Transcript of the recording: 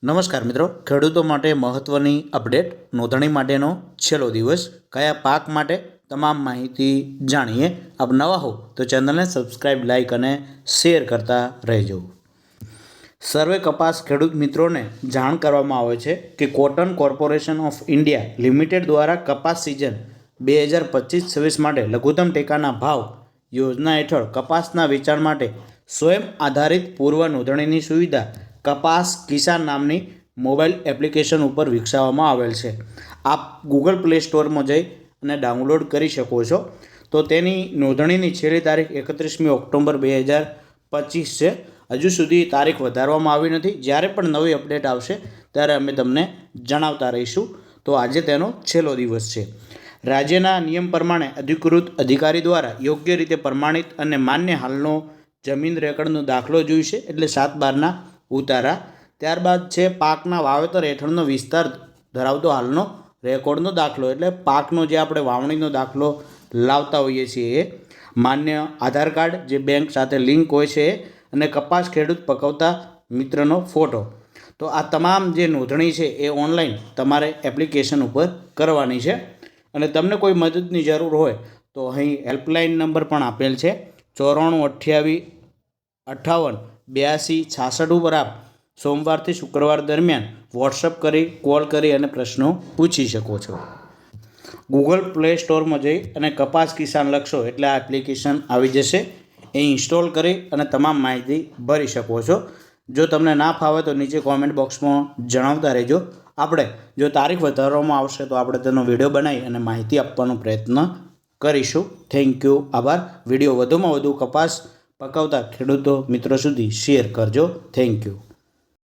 નમસ્કાર મિત્રો, ખેડૂતો માટે મહત્ત્વની અપડેટ. નોંધણી માટેનો છેલ્લો દિવસ. કયા પાક માટે તમામ માહિતી જાણીએ. આપ નવા હો તો ચેનલને સબસ્ક્રાઈબ, લાઇક અને શેર કરતા રહેજો. સર્વે કપાસ ખેડૂત મિત્રોને જાણ કરવામાં આવે છે કે cotton corporation of India limited દ્વારા કપાસ સિઝન 2025-26 માટે લઘુત્તમ ટેકાના ભાવ યોજના હેઠળ કપાસના વેચાણ માટે સ્વયં આધારિત પૂર્વ નોંધણીની સુવિધા કપાસ કિસાન નામની મોબાઈલ એપ્લિકેશન ઉપર વિકસાવવામાં આવેલ છે. આપ ગૂગલ પ્લે સ્ટોરમાં જઈ અને ડાઉનલોડ કરી શકો છો. તો તેની નોંધણીની છેલ્લી તારીખ 31મી ઓક્ટોબર 2025 છે. હજુ સુધી તારીખ વધારવામાં આવી નથી. જ્યારે પણ નવી અપડેટ આવશે ત્યારે અમે તમને જણાવતા રહીશું. તો આજે તેનો છેલ્લો દિવસ છે. રાજ્યના નિયમ પ્રમાણે અધિકૃત અધિકારી દ્વારા યોગ્ય રીતે પ્રમાણિત અને માન્ય હાલનો જમીન રેકર્ડનો દાખલો જોઈશે, એટલે 7/12ના ઉતારા. ત્યારબાદ છે પાકના વાવેતર હેઠળનો વિસ્તાર ધરાવતો હાલનો રેકોર્ડનો દાખલો, એટલે પાકનો જે આપણે વાવણીનો દાખલો લાવતા હોઈએ છીએ એ, માન્ય આધાર કાર્ડ જે બેંક સાથે લિંક હોય છે એ, અને કપાસ ખેડૂત પકવતા મિત્રનો ફોટો. તો આ તમામ જે નોંધણી છે એ ઓનલાઈન તમારે એપ્લિકેશન ઉપર કરવાની છે. અને તમને કોઈ મદદની જરૂર હોય તો અહીં હેલ્પલાઇન નંબર પણ આપેલ છે 9428588266 ઉપર આપ સોમવારથી શુક્રવાર દરમિયાન વોટ્સઅપ કરી, કોલ કરી અને પ્રશ્નો પૂછી શકો છો. ગૂગલ પ્લે સ્ટોરમાં જઈ અને કપાસ કિસાન લખશો એટલે આ એપ્લિકેશન આવી જશે. એ ઇન્સ્ટોલ કરી અને તમામ માહિતી ભરી શકો છો. જો તમને ના ફાવે તો નીચે કોમેન્ટ બોક્સમાં જણાવતા રહેજો. આપણે જો તારીખ વધારવામાં આવશે તો આપણે તેનો વિડીયો બનાવી અને માહિતી આપવાનો પ્રયત્ન કરીશું. થેન્ક યુ, આભાર. વિડીયો વધુમાં વધુ કપાસ પકવતા ખેડૂતો મિત્રો સુધી શેર કરજો. Thank you.